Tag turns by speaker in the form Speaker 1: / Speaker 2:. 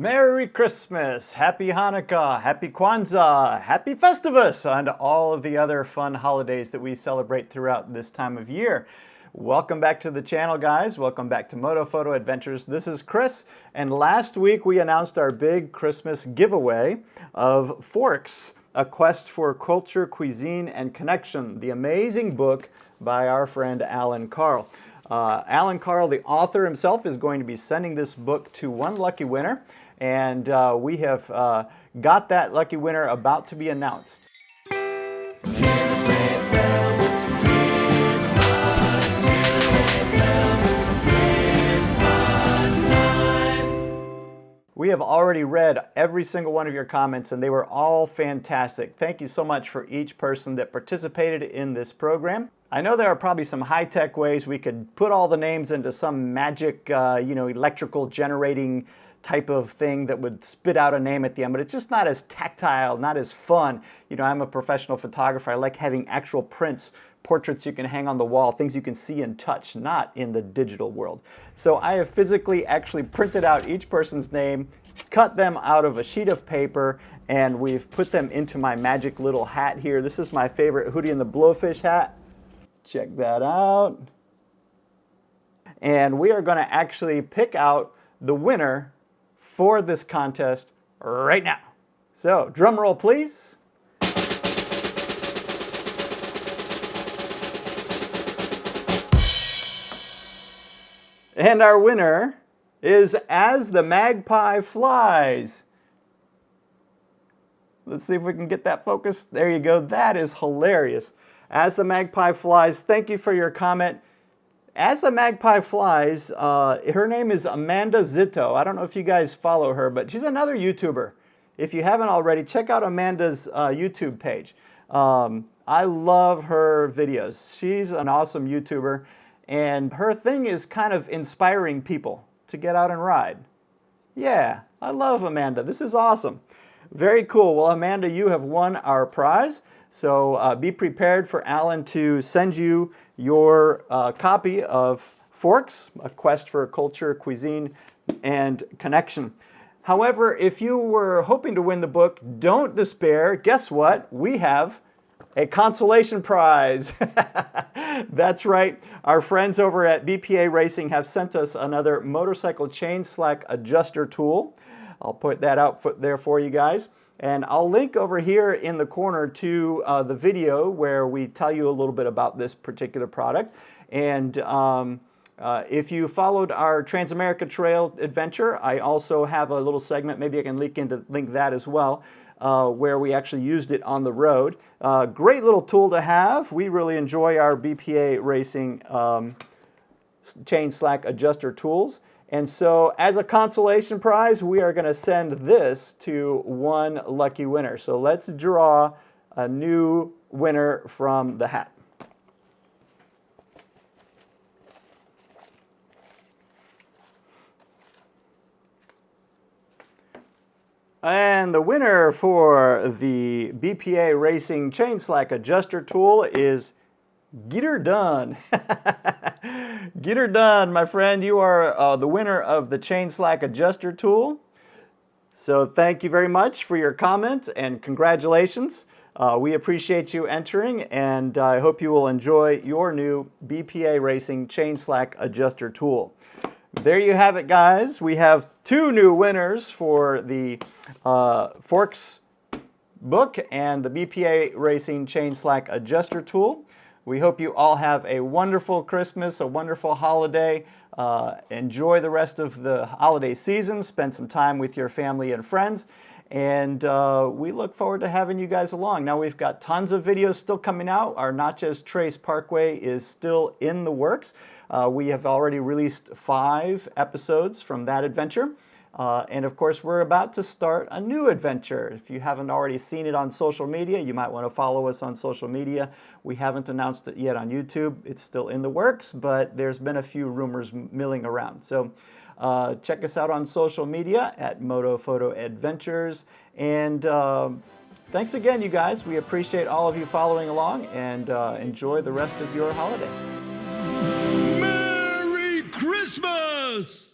Speaker 1: Merry Christmas, Happy Hanukkah, Happy Kwanzaa, Happy Festivus, and all of the other fun holidays that we celebrate throughout this time of year. Welcome back to the channel, guys. Welcome back to Moto Photo Adventures. This is Chris, and last week we announced our big Christmas giveaway of Forks, A Quest for Culture, Cuisine, and Connection, the amazing book by our friend Allan Karl. Allan Karl, the author himself, is going to be sending this book to one lucky winner, and we have got that lucky winner about to be announced. We have already read every single one of your comments, and they were all fantastic. Thank you so much for each person that participated in this program. I know there are probably some high-tech ways we could put all the names into some magic, electrical generating type of thing that would spit out a name at the end, but it's just not as tactile, not as fun. You know, I'm a professional photographer. I like having actual prints, portraits you can hang on the wall, things you can see and touch, not in the digital world. So I have physically actually printed out each person's name, cut them out of a sheet of paper, and we've put them into my magic little hat here. This is my favorite Hootie and the Blowfish hat. Check that out. And we are going to actually pick out the winner for this contest right now. So, drum roll, please. And our winner is As the Magpie Flies. Let's see if we can get that focused. There you go. That is hilarious. As the Magpie Flies, thank you for your comment. As the Magpie Flies, her name is Amanda Zito. I don't know if you guys follow her, but she's another YouTuber. If you haven't already, check out Amanda's YouTube page. I love her videos. She's an awesome YouTuber, and her thing is kind of inspiring people to get out and ride. Yeah, I love Amanda. This is awesome. Very cool. Well, Amanda, you have won our prize. So be prepared for Allan to send you your copy of Forks, A Quest for Culture, Cuisine, and Connection. However, if you were hoping to win the book, don't despair. Guess what? We have a consolation prize. That's right. Our friends over at BPA Racing have sent us another motorcycle chain slack adjuster tool. I'll put that out there for you guys. And I'll link over here in the corner to the video where we tell you a little bit about this particular product. And if you followed our Transamerica Trail adventure, I also have a little segment, maybe I can link that as well, where we actually used it on the road. Great little tool to have. We really enjoy our BPA Racing chain slack adjuster tools. And so as a consolation prize, we are going to send this to one lucky winner. So let's draw a new winner from the hat. And the winner for the BPA Racing Chain Slack Adjuster Tool is Get Her Done. Get her done, my friend. You are the winner of the Chain Slack Adjuster Tool. So thank you very much for your comment and congratulations. We appreciate you entering, and I hope you will enjoy your new BPA Racing Chain Slack Adjuster Tool. There you have it, guys. We have two new winners for the Forks book and the BPA Racing Chain Slack Adjuster Tool. We hope you all have a wonderful Christmas, a wonderful holiday. Enjoy the rest of the holiday season. Spend some time with your family and friends. And we look forward to having you guys along. Now we've got tons of videos still coming out. Our Natchez Trace Parkway is still in the works. We have already released 5 episodes from that adventure. And of course, we're about to start a new adventure. If you haven't already seen it on social media, you might want to follow us on social media. We haven't announced it yet on YouTube. It's still in the works, but there's been a few rumors milling around. So check us out on social media at Moto Photo Adventures. And thanks again, you guys. We appreciate all of you following along, and enjoy the rest of your holiday.
Speaker 2: Merry Christmas!